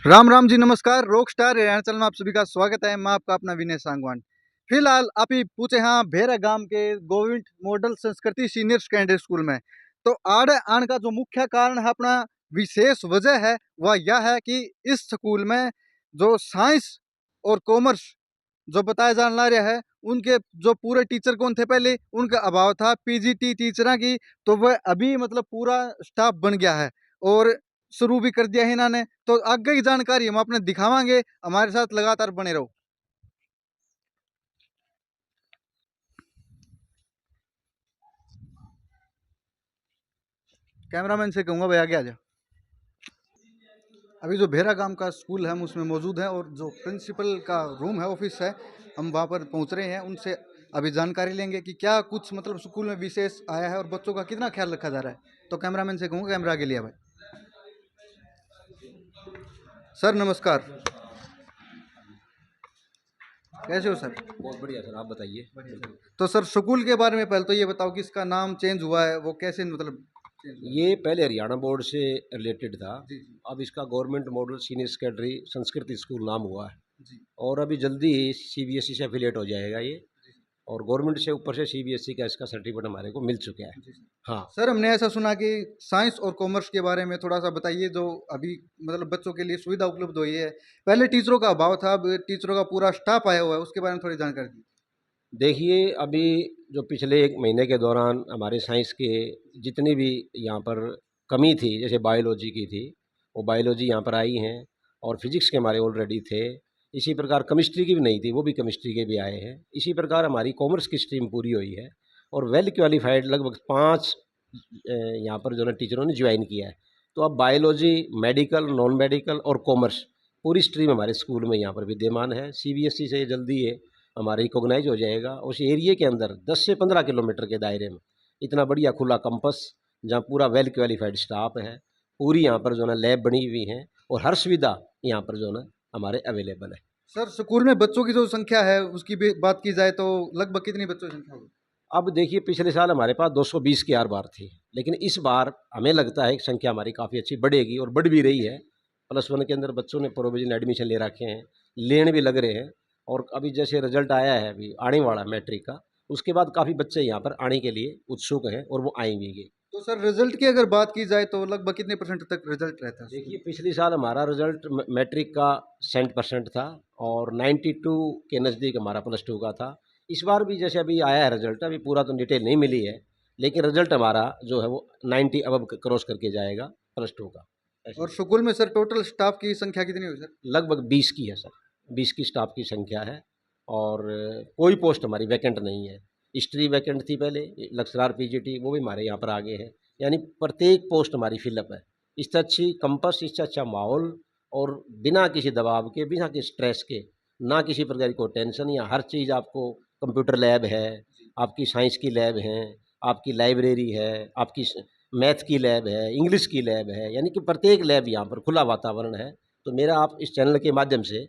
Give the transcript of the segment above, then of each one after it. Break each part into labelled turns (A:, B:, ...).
A: राम राम जी, नमस्कार। Rock star Haryana channel में आप सभी का स्वागत है। मैं आपका अपना विनय सांगवान। फिलहाल आप ही पूछे हाँ भेरा गांव के गोविंद मॉडल संस्कृति सीनियर सेकेंडरी स्कूल में। तो आड़े आने का जो मुख्य कारण है, अपना विशेष वजह है, वह यह है कि इस स्कूल में जो साइंस और कॉमर्स जो बताया जाने रहा है, उनके जो पूरे टीचर कौन थे, पहले उनका अभाव था पीजीटी टीचर की। तो वह अभी मतलब पूरा स्टाफ बन गया है और शुरू भी कर दिया है इन्होंने। तो आगे की जानकारी हम अपने दिखावांगे, हमारे साथ लगातार बने रहो। कैमरामैन से कहूंगा भाई आगे आ जा। अभी जो भेरा गांव का स्कूल है हम उसमें मौजूद हैं, और जो प्रिंसिपल का रूम है, ऑफिस है, हम वहाँ पर पहुँच रहे हैं। उनसे अभी जानकारी लेंगे कि क्या कुछ मतलब स्कूल में विशेष आया है और बच्चों का कितना ख्याल रखा जा रहा है। तो कैमरामैन से कहूँगा कैमरा आगे लिया भाई। सर नमस्कार, कैसे हो सर?
B: बहुत बढ़िया सर, आप बताइए।
A: तो सर स्कूल के बारे में पहले तो ये बताओ कि इसका नाम चेंज हुआ है, वो कैसे मतलब चेंज हुआ?
B: ये पहले हरियाणा बोर्ड से रिलेटेड था।
A: जी जी
B: अब इसका गवर्नमेंट मॉडल सीनियर सेकेंडरी संस्कृति स्कूल नाम हुआ है।
A: जी
B: और अभी जल्दी ही सीबीएसई से एफिलिएट हो जाएगा ये।
A: जी
B: और गवर्नमेंट से ऊपर से सीबीएसई का इसका सर्टिफिकेट हमारे को मिल चुका है।
A: जी।
B: हाँ।
A: सर हमने ऐसा सुना कि साइंस और कॉमर्स के बारे में थोड़ा सा बताइए, जो अभी मतलब बच्चों के लिए सुविधा उपलब्ध हुई है। पहले टीचरों का अभाव था, अब टीचरों का पूरा स्टाफ आया हुआ है, उसके बारे में थोड़ी जानकारी दी।
B: देखिए, अभी जो पिछले 1 महीने के दौरान हमारे साइंस के जितनी भी यहाँ पर कमी थी, जैसे बायोलॉजी की थी, वो बायोलॉजी यहाँ पर आई हैं। और फिजिक्स के हमारे ऑलरेडी थे। इसी प्रकार केमिस्ट्री की भी नहीं थी, वो भी केमिस्ट्री के भी आए हैं। इसी प्रकार हमारी कॉमर्स की स्ट्रीम पूरी हुई है। और वेल क्वालिफाइड लगभग 5 यहाँ पर जो है टीचरों ने ज्वाइन किया है। तो अब बायोलॉजी, मेडिकल, नॉन मेडिकल और कॉमर्स पूरी स्ट्रीम हमारे स्कूल में यहाँ पर विद्यमान है। सीबीएसई से जल्दी ये हमारा रिकॉग्नाइज हो जाएगा। उस एरिया के अंदर 10 से 15 किलोमीटर के दायरे में इतना बढ़िया खुला कैंपस, जहाँ पूरा वेल क्वालिफाइड स्टाफ है, पूरी यहाँ पर जो है लैब बनी हुई है, और हर सुविधा यहाँ पर जो है हमारे अवेलेबल है।
A: सर स्कूल में बच्चों की जो संख्या है उसकी भी बात की जाए तो लगभग कितनी बच्चों की संख्या होगी?
B: अब देखिए, पिछले साल हमारे पास 220 की आर बार थी, लेकिन इस बार हमें लगता है कि संख्या हमारी काफ़ी अच्छी बढ़ेगी और बढ़ भी रही है। +1 के अंदर बच्चों ने प्रोविजन एडमिशन ले रखे हैं, लेने भी लग रहे हैं। और अभी जैसे रिजल्ट आया है, अभी आने वाला मैट्रिक का, उसके बाद काफ़ी बच्चे यहाँ पर आने के लिए उत्सुक हैं और वो आएंगे।
A: तो सर रिजल्ट की अगर बात की जाए तो लगभग कितने परसेंट तक रिजल्ट रहता है स्कूल
B: देखिए,
A: में?
B: पिछले साल हमारा रिजल्ट मैट्रिक का 100% था, और 92 के नज़दीक हमारा +2 का था। इस बार भी जैसे अभी आया है रिजल्ट, अभी पूरा तो डिटेल नहीं मिली है, लेकिन रिजल्ट हमारा जो है वो 90 अबव क्रॉस करके जाएगा +2 का। ऐसे
A: और स्कूल में सर टोटल स्टाफ की संख्या कितनी हुई सर?
B: लगभग 20 की है सर, 20 की स्टाफ की संख्या है। और कोई पोस्ट हमारी वैकेंट नहीं है। हिस्ट्री वैकेंट थी पहले, लेक्चरर पीजीटी वो भी हमारे यहाँ पर आगे है। यानी प्रत्येक पोस्ट हमारी फिलअप है। इससे अच्छी कंपस, इससे अच्छा माहौल, और बिना किसी दबाव के, बिना किसी स्ट्रेस के, ना किसी प्रकार की कोई टेंशन, या हर चीज़ आपको, कंप्यूटर लैब है, आपकी साइंस की लैब है, आपकी लाइब्रेरी है, आपकी मैथ की लैब है, इंग्लिश की लैब है, यानी कि प्रत्येक लैब यहाँ पर खुला वातावरण है। तो मेरा आप इस चैनल के माध्यम से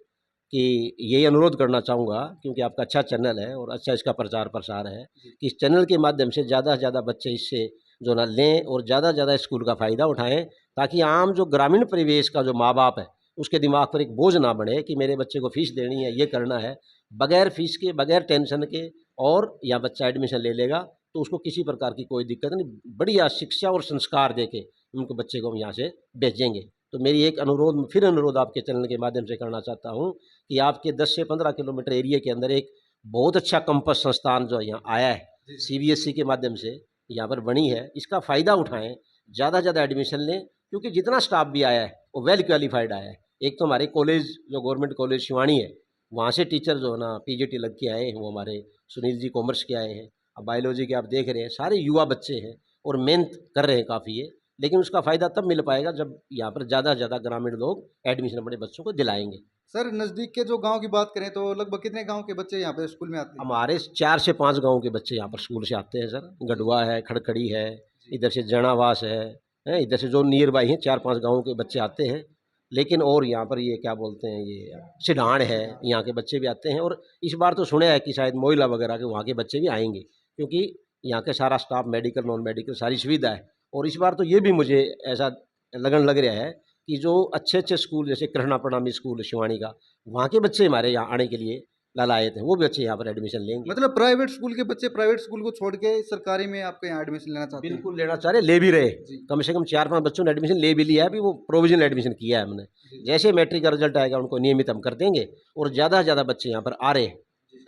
B: कि यही अनुरोध करना चाहूँगा, क्योंकि आपका अच्छा चैनल है और अच्छा इसका प्रचार प्रसार है, कि इस चैनल के माध्यम से ज़्यादा से ज़्यादा बच्चे इससे जो ना लें और ज़्यादा से ज़्यादा स्कूल का फ़ायदा उठाएँ, ताकि आम जो ग्रामीण परिवेश का जो माँ बाप है, उसके दिमाग पर एक बोझ ना बढ़े कि मेरे बच्चे को फ़ीस देनी है, ये करना है। बगैर फ़ीस के, बगैर टेंशन के, और यहाँ बच्चा एडमिशन ले लेगा, तो उसको किसी प्रकार की कोई दिक्कत नहीं, बढ़िया शिक्षा और संस्कार दे के उनको बच्चे को हम यहाँ से भेजेंगे। तो मेरी एक अनुरोध, फिर अनुरोध आपके चैनल के माध्यम से करना चाहता हूँ, कि आपके 10 से 15 किलोमीटर एरिया के अंदर एक बहुत अच्छा कैंपस संस्थान जो यहाँ आया है,
A: जी जी।
B: सीबीएसई के माध्यम से यहाँ पर बनी है, इसका फ़ायदा उठाएँ, ज़्यादा से ज़्यादा एडमिशन लें, क्योंकि जितना स्टाफ भी आया है वो वेल क्वालिफाइड आया है। एक तो हमारे कॉलेज, जो गवर्नमेंट कॉलेज शिवानी है, वहाँ से टीचर जो है ना पीजीटी लग के आए हैं, वो हमारे सुनील जी कॉमर्स के आए हैं। अब बायोलॉजी के आप देख रहे हैं, सारे युवा बच्चे हैं और मेहनत कर रहे हैं काफ़ी ये। लेकिन उसका फ़ायदा तब मिल पाएगा जब यहाँ पर ज़्यादा से ज़्यादा ग्रामीण लोग एडमिशन अपने बच्चों को दिलाएंगे।
A: सर नज़दीक के जो गांव की बात करें तो लगभग कितने गांव के बच्चे यहाँ पे स्कूल में आते हैं?
B: हमारे 4 से 5 गाँव के बच्चे यहाँ पर स्कूल से आते हैं सर।
A: जी
B: गढ़वा है, खड़खड़ी है,
A: जी
B: इधर से जनावास है, इधर से जो नियर बाई हैं 4-5 गाँव के बच्चे आते हैं। लेकिन और यहाँ पर ये क्या बोलते हैं, ये सिढाण है, यहाँ के बच्चे भी आते हैं। और इस बार तो सुना है कि शायद मोइला वगैरह के वहाँ के बच्चे भी आएँगे, क्योंकि यहाँ के सारा स्टाफ मेडिकल, नॉन मेडिकल सारी सुविधा है। और इस बार तो ये भी मुझे ऐसा लगन लग रहा है कि जो अच्छे-अच्छे स्कूल जैसे कृष्णा प्रणामी स्कूल शिवानी का, वहाँ के बच्चे हमारे यहाँ आने के लिए लालायत हैं, वो भी बच्चे यहाँ पर एडमिशन लेंगे।
A: मतलब प्राइवेट स्कूल के बच्चे प्राइवेट स्कूल को छोड़ के सरकारी में आपके यहाँ एडमिशन लेना चाहते हैं?
B: बिल्कुल लेना चाह रहे, ले भी रहे।
A: जी।
B: कम से कम 4-5 बच्चों ने एडमिशन ले भी लिया है, अभी वो प्रोविज़नल एडमिशन किया है हमने।
A: जी।
B: जैसे मैट्रिक का रिज़ल्ट आएगा उनको नियमित हम कर देंगे और ज़्यादा से ज़्यादा बच्चे यहाँ पर आ रहे हैं।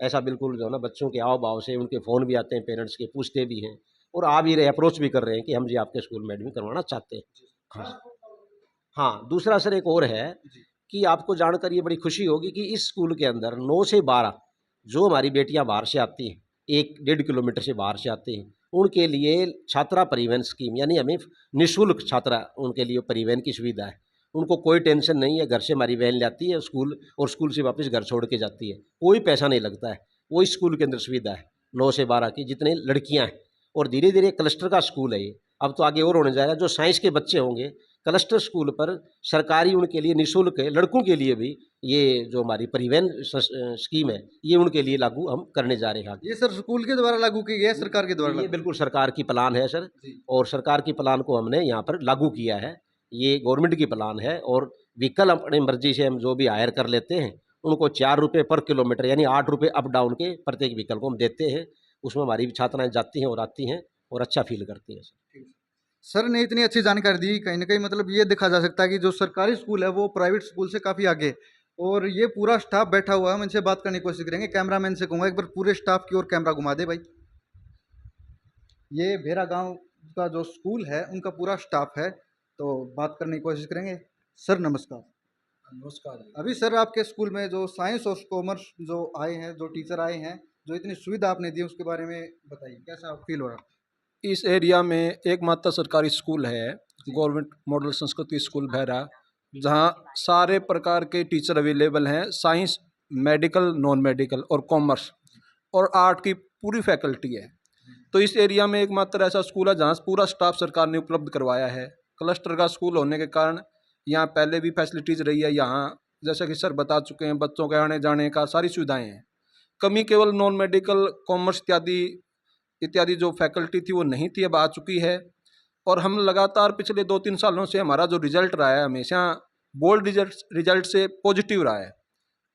B: ऐसा बिल्कुल जो है ना बच्चों के आव-भाव से उनके फ़ोन भी आते हैं पेरेंट्स के, पूछते भी हैं और आ भी रहे, अप्रोच भी कर रहे हैं कि हम जी आपके स्कूल में एडमिशन करवाना चाहते हैं। हाँ, हाँ, दूसरा सर एक और है
A: जी।
B: कि आपको जानकर ये बड़ी खुशी होगी कि इस स्कूल के अंदर 9 से 12 जो हमारी बेटियां बाहर से आती हैं, 1 डेढ़ किलोमीटर से बाहर से आती हैं, उनके लिए छात्रा परिवहन स्कीम यानी हमें निःशुल्क छात्रा उनके लिए परिवहन की सुविधा है। उनको कोई टेंशन नहीं है, घर से हमारी वैन लाती है स्कूल और स्कूल से वापस घर छोड़ के जाती है। कोई पैसा नहीं लगता है, वो इस स्कूल के अंदर सुविधा है। 9 से 12 की जितनी लड़कियां हैं और धीरे-धीरे क्लस्टर का स्कूल है ये। अब तो आगे और होने जा रहा है, जो साइंस के बच्चे होंगे क्लस्टर स्कूल पर सरकारी उनके लिए निःशुल्क है, लड़कों के लिए भी ये जो हमारी परिवहन स्कीम है, ये उनके लिए लागू हम करने जा रहे हैं आगे।
A: ये सर स्कूल के द्वारा लागू की गई है, सरकार के द्वारा
B: ये
A: लागू?
B: बिल्कुल सरकार की प्लान है सर
A: जी।
B: और सरकार की प्लान को हमने यहाँ पर लागू किया है। ये गवर्नमेंट की प्लान है और व्हीकल अपनी मर्ज़ी से हम जो भी हायर कर लेते हैं, उनको ₹4 पर किलोमीटर यानी ₹8 अप डाउन के प्रत्येक व्हीकल को हम देते हैं। उसमें हमारी भी छात्राएँ जाती हैं और आती हैं और अच्छा फ़ील करती हैं सर।
A: सर ने इतनी अच्छी जानकारी दी, कहीं न कहीं मतलब ये देखा जा सकता है कि जो सरकारी स्कूल है, वो प्राइवेट स्कूल से काफ़ी आगे है और ये पूरा स्टाफ बैठा हुआ है, हम इनसे बात करने की कोशिश करेंगे। कैमरामैन से कहूँगा एक बार पूरे स्टाफ की ओर कैमरा घुमा दे भाई। ये भेरा गाँव का जो स्कूल है, उनका पूरा स्टाफ है, तो बात करने की कोशिश करेंगे। सर नमस्कार।
C: नमस्कार।
A: अभी सर आपके स्कूल में जो साइंस और कॉमर्स जो आए हैं, जो टीचर आए हैं, जो इतनी सुविधा आपने दी, उसके बारे में बताइए, कैसा फ़ील हो रहा है?
C: इस एरिया में एकमात्र सरकारी स्कूल है
A: जी।
C: गवर्नमेंट मॉडल संस्कृति स्कूल भैरा, जहाँ सारे प्रकार के टीचर अवेलेबल हैं। साइंस, मेडिकल, नॉन मेडिकल और कॉमर्स और आर्ट की पूरी फैकल्टी है। तो इस एरिया में एकमात्र ऐसा स्कूल है जहाँ पूरा स्टाफ सरकार ने उपलब्ध करवाया है। क्लस्टर का स्कूल होने के कारण यहाँ पहले भी फैसिलिटीज़ रही है। यहाँ जैसा कि सर बता चुके हैं, बच्चों के आने जाने का सारी सुविधाएँ हैं। कमी केवल नॉन मेडिकल, कॉमर्स इत्यादि इत्यादि जो फैकल्टी थी वो नहीं थी, अब आ चुकी है। और हम लगातार पिछले 2-3 सालों से हमारा जो रिजल्ट रहा है, हमेशा बोर्ड रिजल्ट से पॉजिटिव रहा है।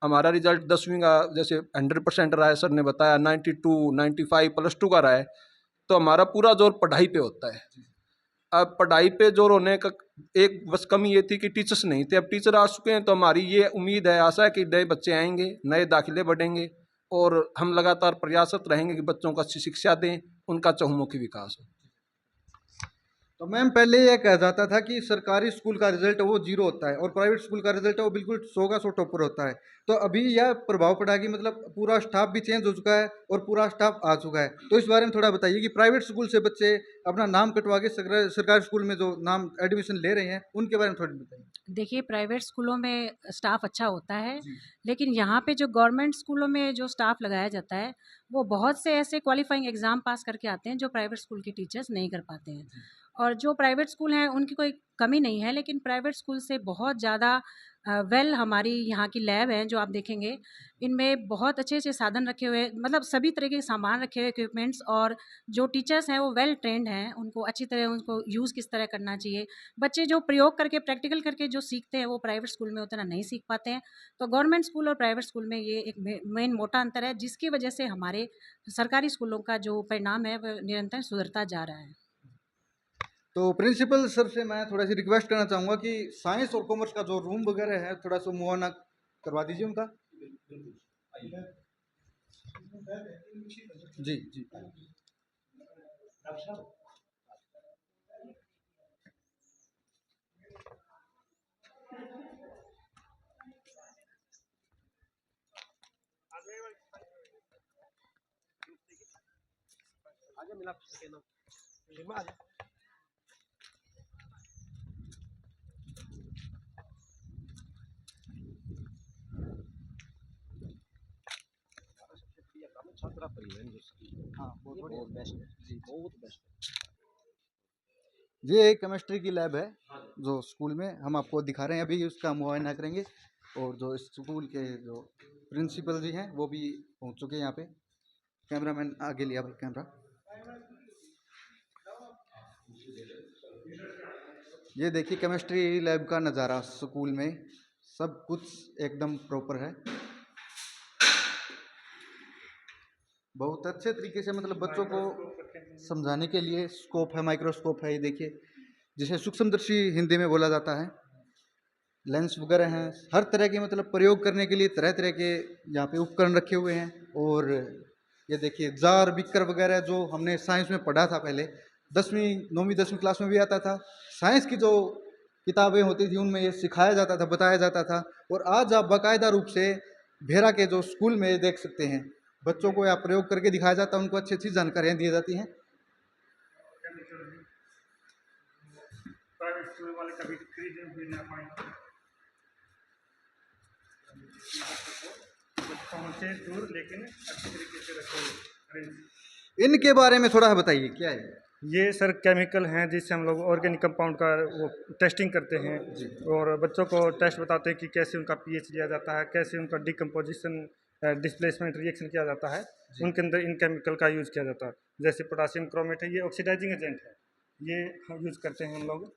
C: हमारा रिजल्ट 10वीं का जैसे 100% रहा है, सर ने बताया 92, 95 +2 का रहा है। तो हमारा पूरा जोर पढ़ाई पे होता है। अब पढ़ाई पे जोर होने का एक बस कमी ये थी कि टीचर्स नहीं थे। अब टीचर आ चुके हैं तो हमारी ये उम्मीद है, आशा है कि नए बच्चे आएंगे, नए दाखिले बढ़ेंगे और हम लगातार प्रयासरत रहेंगे कि बच्चों को अच्छी शिक्षा दें, उनका चहुमुखी विकास हो।
A: तो मैम पहले ये कहा जाता था कि सरकारी स्कूल का रिजल्ट वो 0 होता है और प्राइवेट स्कूल का रिजल्ट है वो बिल्कुल 100 का 100 टॉपर होता है। तो अभी यह प्रभाव पड़ा कि मतलब पूरा स्टाफ भी चेंज हो चुका है और पूरा स्टाफ आ चुका है। तो इस बारे में थोड़ा बताइए कि प्राइवेट स्कूल से बच्चे अपना नाम कटवा के सरकारी स्कूल में जो नाम एडमिशन ले रहे हैं, उनके बारे में थोड़ी बताइए?
D: देखिए, प्राइवेट स्कूलों में स्टाफ अच्छा होता है,
A: जी।
D: लेकिन यहाँ पे जो गवर्नमेंट स्कूलों में जो स्टाफ लगाया जाता है, वो बहुत से ऐसे क्वालिफाइंग एग्ज़ाम पास करके आते हैं, जो प्राइवेट स्कूल के टीचर्स नहीं कर पाते हैं। और जो प्राइवेट स्कूल हैं, उनकी कोई कमी नहीं है, लेकिन प्राइवेट स्कूल से बहुत ज़्यादा हमारी यहाँ की लैब हैं, जो आप देखेंगे, इनमें बहुत अच्छे-अच्छे साधन रखे हुए हैं, मतलब सभी तरह के सामान रखे हुए, इक्विपमेंट्स, और जो टीचर्स हैं, वो वेल ट्रेन्ड हैं, उनको अच्छी तरह उनको यूज़ किस तरह करना चाहिए। बच्चे जो प्रयोग करके, प्रैक्टिकल करके जो सीखते हैं, वो प्राइवेट स्कूल में उतना नहीं सीख पाते हैं। तो गवर्नमेंट स्कूल और प्राइवेट स्कूल में ये एक मेन मोटा अंतर है, जिसकी वजह से हमारे सरकारी स्कूलों का जो परिणाम है, वह निरंतर सुधरता जा रहा है।
A: तो प्रिंसिपल सर से मैं थोड़ा-सी रिक्वेस्ट करना चाहूँगा कि साइंस और कॉमर्स का जो रूम वगैरह है, थोड़ा-सा मुआयना करवा दीजिए उनका। जी, जी।
B: छात्रा परिवहन जो स्कीम
A: हाँ,
B: ये बहुत बेस्ट है जी, बहुत बेस्ट
A: ये एक केमिस्ट्री की लैब है, जो स्कूल में हम आपको दिखा रहे हैं, अभी उसका मुआयना करेंगे और जो स्कूल के जो प्रिंसिपल जी हैं, वो भी पहुँच चुके हैं यहाँ पे। कैमरामैन आगे लिया भाई कैमरा। ये देखिए केमिस्ट्री लैब का नज़ारा स्कूल में, सब कुछ एकदम प्रॉपर है। बहुत अच्छे तरीके से मतलब बच्चों को समझाने के लिए स्कोप है, माइक्रोस्कोप है, ये देखिए जिसे सूक्ष्मदर्शी हिंदी में बोला जाता है। लेंस वगैरह हैं, हर तरह के मतलब प्रयोग करने के लिए तरह तरह के यहाँ पे उपकरण रखे हुए हैं। और ये देखिए जार बीकर वगैरह जो हमने साइंस में पढ़ा था पहले, 10वीं 9वीं 10वीं क्लास में भी आता था। साइंस की जो किताबें होती थी उनमें ये सिखाया जाता था, बताया जाता था। और आज आप बाकायदा रूप से भेरा के जो स्कूल में देख सकते हैं, बच्चों को यहाँ प्रयोग करके दिखाया जाता है, उनको अच्छी अच्छी जानकारियाँ दी जाती हैं।
E: प्राइवेट स्कूल वाले कभी खरीदने भी ना पाएंगे, पहुँचे दूर लेकिन अच्छी तरीके से रखे।
A: इनके बारे में थोड़ा बताइए, क्या है
E: ये सर केमिकल हैं जिससे हम लोग ऑर्गेनिक कंपाउंड का वो टेस्टिंग करते हैं और बच्चों को टेस्ट बताते हैं कि कैसे उनका पीएच लिया जाता है, कैसे उनका डिकम्पोजिशन डिस्प्लेसमेंट रिएक्शन किया जाता है, उनके अंदर इन केमिकल का यूज़ किया जाता है। जैसे पोटासियम क्रोमेट है, ये ऑक्सीडाइजिंग एजेंट है, ये यूज़ करते हैं हम लोग।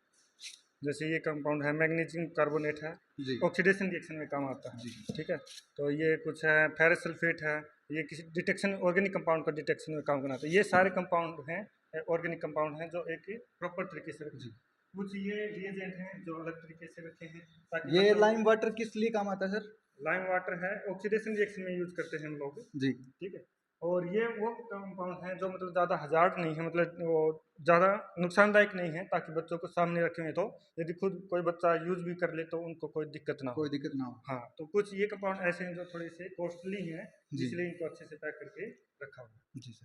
E: जैसे ये कंपाउंड है मैग्नीशियम कार्बोनेट है,
A: जी
E: ऑक्सीडेशन रिएक्शन में काम आता है, ठीक है। तो ये कुछ है फेरस सल्फेट है, ये किसी डिटेक्शन ऑर्गेनिक कंपाउंड का डिटेक्शन में काम बनाता है। ये सारे कंपाउंड हैं ऑर्गेनिक कंपाउंड हैं जो एक प्रॉपर तरीके से रखे। कुछ ये रिएजेंट हैं जो अलग तरीके से रखे हैं ताकि
A: ये लाइम वाटर किस लिए काम आता है सर?
E: लाइम वाटर है ऑक्सीडेशन रिएक्शन में यूज करते हैं हम लोग,
A: जी
E: ठीक है। और ये वो कंपाउंड है जो मतलब ज़्यादा हजार्ड नहीं है, मतलब वो ज़्यादा नुकसानदायक नहीं है, ताकि बच्चों को सामने रखे हुए तो यदि खुद कोई बच्चा यूज भी कर ले तो उनको कोई दिक्कत ना हो।
A: कोई दिक्कत ना हो।
E: हाँ, तो कुछ ये कंपाउंड ऐसे हैं जो थोड़े से कॉस्टली हैं,
A: जी।
E: इसलिए इनको अच्छे से पैक करके रखा हुआ है।
A: जी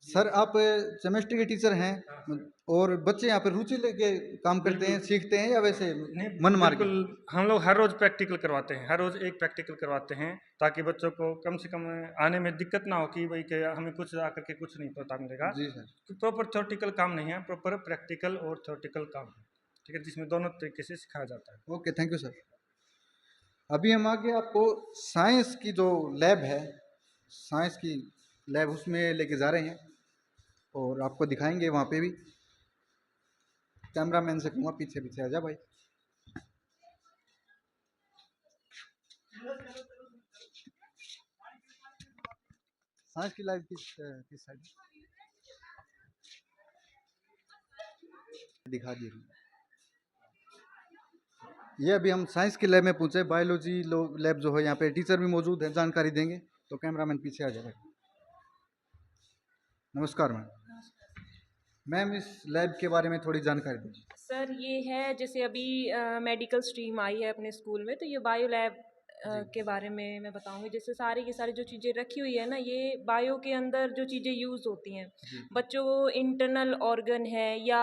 A: सर, आप केमिस्ट्री के टीचर हैं और बच्चे यहाँ पे रुचि लेके काम करते हैं, सीखते हैं या वैसे
E: नहीं,
A: मन मार के?
E: बिल्कुल हम लोग हर रोज़ प्रैक्टिकल करवाते हैं, हर रोज़ एक प्रैक्टिकल करवाते हैं ताकि बच्चों को कम से कम आने में दिक्कत ना हो कि भाई कि हमें कुछ आकर के कुछ नहीं पता मिलेगा।
A: जी सर।
E: तो प्रॉपर थ्योरेटिकल काम नहीं है, प्रॉपर प्रैक्टिकल और थ्योरेटिकल काम है, ठीक है, जिसमें दोनों तरीके से सिखाया जाता है।
A: Okay, thank you sir. अभी हम आगे आपको साइंस की जो लैब है, साइंस की लैब उसमें लेके जा रहे हैं और आपको दिखाएंगे वहाँ पे भी। कैमरामैन से कहूँगा पीछे पीछे आ जा भाई। साइंस की लैब किस साइड दिखा दी। ये अभी हम साइंस की लैब में पूछे, बायोलॉजी लैब जो है यहाँ पे टीचर भी मौजूद है, जानकारी देंगे। तो कैमरामैन पीछे आ जाएगा। नमस्कार मैम। मैम इस लैब के बारे में थोड़ी जानकारी दीजिए।
F: सर ये है जैसे अभी मेडिकल स्ट्रीम आई है अपने स्कूल में, तो ये बायो लैब के बारे में मैं बताऊंगी। जैसे सारी की सारी जो चीज़ें रखी हुई है ना, ये बायो के अंदर जो चीज़ें यूज़ होती हैं, बच्चों को इंटरनल ऑर्गन है या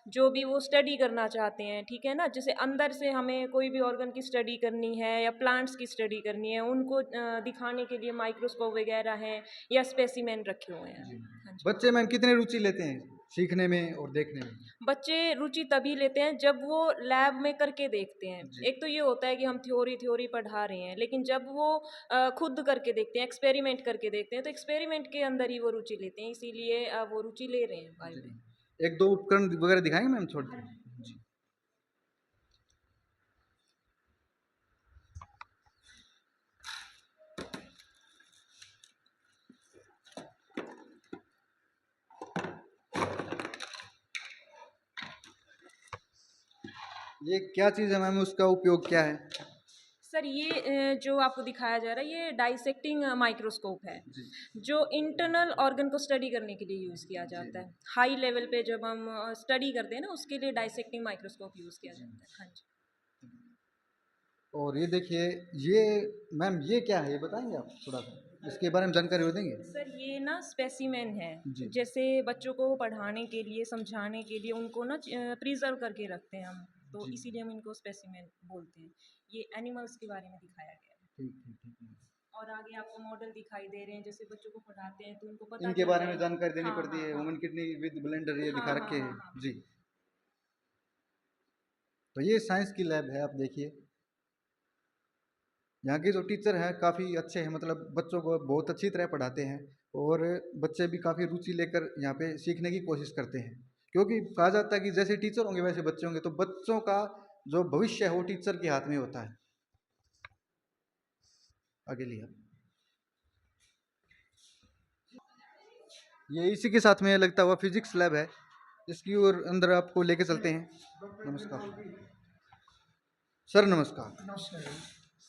F: जो भी वो स्टडी करना चाहते हैं, ठीक है ना, जैसे अंदर से हमें कोई भी ऑर्गन की स्टडी करनी है या प्लांट्स की स्टडी करनी है, उनको दिखाने के लिए माइक्रोस्कोप वगैरह हैं या स्पेसिमेन रखे हुए हैं। हाँ जी।
A: बच्चे मैम कितने रुचि लेते हैं सीखने में और देखने में?
F: बच्चे रुचि तभी लेते हैं जब वो लैब में करके देखते हैं। एक तो ये होता है कि हम थ्योरी पढ़ा रहे हैं, लेकिन जब वो खुद करके देखते हैं, एक्सपेरिमेंट करके देखते हैं, तो एक्सपेरिमेंट के अंदर ही वो रुचि लेते हैं, इसीलिए वो रुचि ले रहे हैं बायो में।
A: एक दो उपकरण वगैरह दिखाएंगे मैम छोटे? जी। ये क्या चीज़ है मैम, उसका उपयोग क्या है?
F: सर ये जो आपको दिखाया जा रहा है, ये डाइसेक्टिंग माइक्रोस्कोप है, जो इंटरनल ऑर्गन को स्टडी करने के लिए यूज़ किया जाता है। हाई लेवल पे जब हम स्टडी करते हैं ना, उसके लिए डाइसेक्टिंग माइक्रोस्कोप यूज़ किया जाता है। हाँ जी।
A: और ये देखिए, ये मैम ये क्या है, ये बताएंगे आप थोड़ा सा, इसके बारे में जानकारी हो देंगे?
F: सर ये ना स्पेसिमेन है,
A: जी।
F: जैसे बच्चों को पढ़ाने के लिए, समझाने के लिए उनको ना प्रिजर्व करके रखते हैं हम, तो इसीलिए हम इनको स्पेसिमेन बोलते हैं। ये एनिमल्स के बारे में दिखाया गया है।
A: ठीक।
F: और आगे आपको मॉडल दिखाई दे रहे हैं, जैसे बच्चों को पढ़ाते हैं तो उनको पता
A: इनके
F: चल
A: बारे में
F: जाएगा।
A: जानकारी देनी
F: हाँ,
A: पड़ती
F: हाँ,
A: है।
F: हाँ।
A: वुमन किडनी विद ब्लेंडर ये दिखा
F: हाँ,
A: रखे
F: हाँ,
A: हैं।
F: हाँ, हाँ।
A: जी। तो ये साइंस की लैब है, आप देखिए। यहाँ के जो टीचर हैं काफ़ी अच्छे हैं, मतलब बच्चों को बहुत अच्छी तरह पढ़ाते हैं और बच्चे भी काफ़ी रुचि लेकर यहाँ पे सीखने की कोशिश करते हैं। क्योंकि कहा जाता है कि जैसे टीचर होंगे वैसे बच्चे होंगे, तो बच्चों का जो भविष्य है वो टीचर के हाथ में होता है। आगे लिया, ये इसी के साथ में लगता हुआ फिजिक्स लैब है, इसकी ओर अंदर आपको लेके चलते हैं। नमस्कार सर। नमस्कार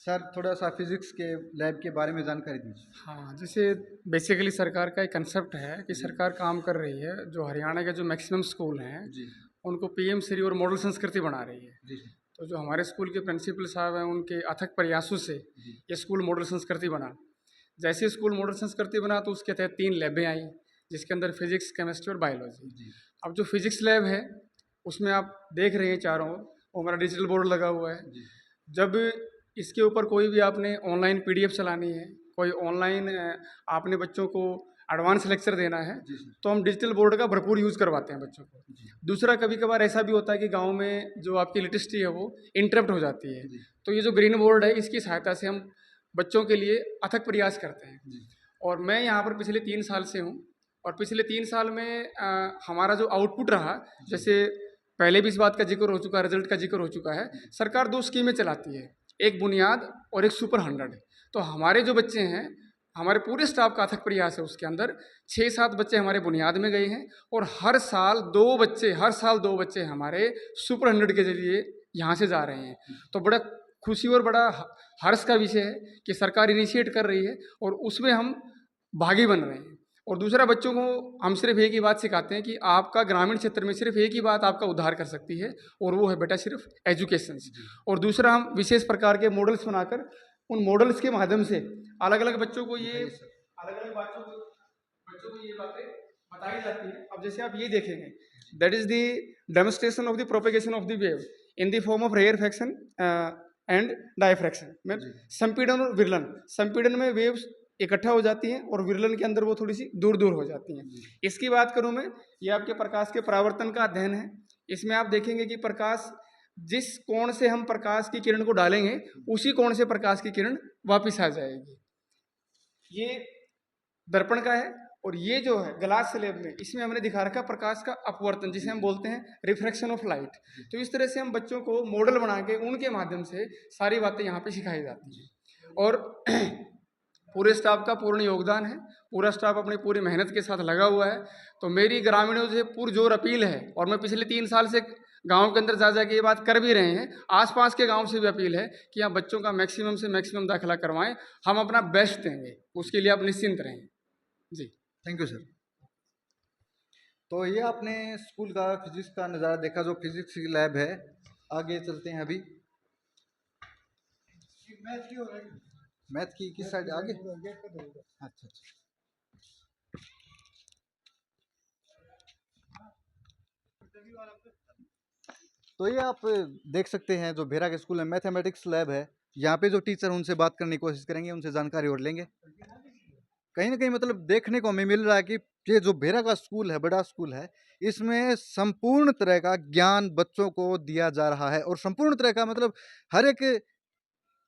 A: सर, थोड़ा सा फिजिक्स के लैब के बारे में जानकारी दीजिए।
G: हाँ, जैसे बेसिकली सरकार का एक कंसेप्ट है कि सरकार काम कर रही है, जो हरियाणा के जो मैक्सिमम स्कूल हैं
A: जी
G: उनको पीएम श्री और मॉडल संस्कृति बना रही है।
A: जी
G: तो जो हमारे स्कूल के प्रिंसिपल साहब हैं उनके अथक प्रयासों से ये स्कूल मॉडल संस्कृति बना। जैसे स्कूल मॉडल संस्कृति बना तो उसके तहत 3 लैबें आई, जिसके अंदर फिजिक्स, केमिस्ट्री और बायोलॉजी। अब जो फिजिक्स लैब है उसमें आप देख रहे हैं चारों ओर वो हमारा डिजिटल बोर्ड लगा हुआ है। जब इसके ऊपर कोई भी आपने ऑनलाइन पीडीएफ चलानी है, कोई ऑनलाइन आपने बच्चों को एडवांस लेक्चर देना है, तो हम डिजिटल बोर्ड का भरपूर यूज़ करवाते हैं बच्चों को। दूसरा, कभी कभार ऐसा भी होता है कि गांव में जो आपकी इलेक्ट्रिसिटी है वो इंटरप्ट हो जाती है, तो ये जो ग्रीन बोर्ड है इसकी सहायता से हम बच्चों के लिए अथक प्रयास करते हैं। और मैं यहाँ पर पिछले 3 साल से हूँ, और पिछले 3 साल में हमारा जो आउटपुट रहा, जैसे पहले भी इस बात का जिक्र हो चुका है, रिजल्ट का जिक्र हो चुका है। सरकार 2 स्कीमें चलाती है, एक बुनियाद और एक सुपर 100। तो हमारे जो बच्चे हैं, हमारे पूरे स्टाफ का अथक प्रयास है, उसके अंदर 6-7 बच्चे हमारे बुनियाद में गए हैं, और हर साल 2 बच्चे हमारे सुपर 100 के जरिए यहाँ से जा रहे हैं। तो बड़ा खुशी और बड़ा हर्ष का विषय है कि सरकार इनिशिएट कर रही है और उसमें हम भागी बन रहे हैं। और दूसरा, बच्चों को हम सिर्फ एक ही बात सिखाते हैं कि आपका ग्रामीण क्षेत्र में सिर्फ एक ही बात आपका उद्धार कर सकती है, और वो है बेटा सिर्फ एजुकेशन। और दूसरा, हम विशेष प्रकार के मॉडल्स बनाकर उन मॉडल्स के माध्यम से अलग अलग बच्चों को ये बातें बताई जाती हैं। अब जैसे आप ये देखेंगे, that is the demonstration of the propagation of the wave in the form of rarefaction and diffraction में संपीड़न और विरलन। संपीड़न में वेव्स इकट्ठा हो जाती हैं और विरलन के अंदर वो थोड़ी सी दूर दूर हो जाती हैं। इसकी बात करूं मैं, ये आपके प्रकाश के परावर्तन का अध्ययन है। इसमें आप देखेंगे कि प्रकाश, जिस कोण से हम प्रकाश की किरण को डालेंगे उसी कोण से प्रकाश की किरण वापस आ जाएगी। ये दर्पण का है, और ये जो है ग्लास स्लैब में, इसमें हमने दिखा रखा प्रकाश का अपवर्तन, जिसे हम बोलते हैं रिफ्रैक्शन ऑफ लाइट। तो इस तरह से हम बच्चों को मॉडल बना के उनके माध्यम से सारी बातें यहाँ पे सिखाई जाती हैं। और पूरे स्टाफ का पूर्ण योगदान है, पूरा स्टाफ अपनी पूरी मेहनत के साथ लगा हुआ है। तो मेरी ग्रामीणों से पुरजोर अपील है, और मैं पिछले 3 साल से गांव के अंदर जा जा के ये बात कर भी रहे हैं, आसपास के गांव से भी अपील है कि यहाँ बच्चों का मैक्सिमम से मैक्सिमम दाखिला करवाएं। हम अपना बेस्ट देंगे, उसके लिए आप निश्चिंत रहें जी।
A: Thank you sir. तो ये आपने स्कूल का फिजिक्स का नज़ारा देखा, जो फिजिक्स की लैब है। आगे चलते हैं अभी। मैथ की किस साइड आगे? अच्छा। तो ये आप देख सकते हैं जो भेरा के स्कूल में मैथमेटिक्स लैब है। यहाँ पे जो टीचर उनसे बात करने की कोशिश करेंगे, उनसे जानकारी और लेंगे। कहीं ना कहीं मतलब देखने को हमें मिल रहा है कि ये जो भेरा का स्कूल है, बड़ा स्कूल है, इसमें संपूर्ण तरह का ज्ञान बच्चों को दिया जा रहा है। और संपूर्ण तरह का मतलब हर एक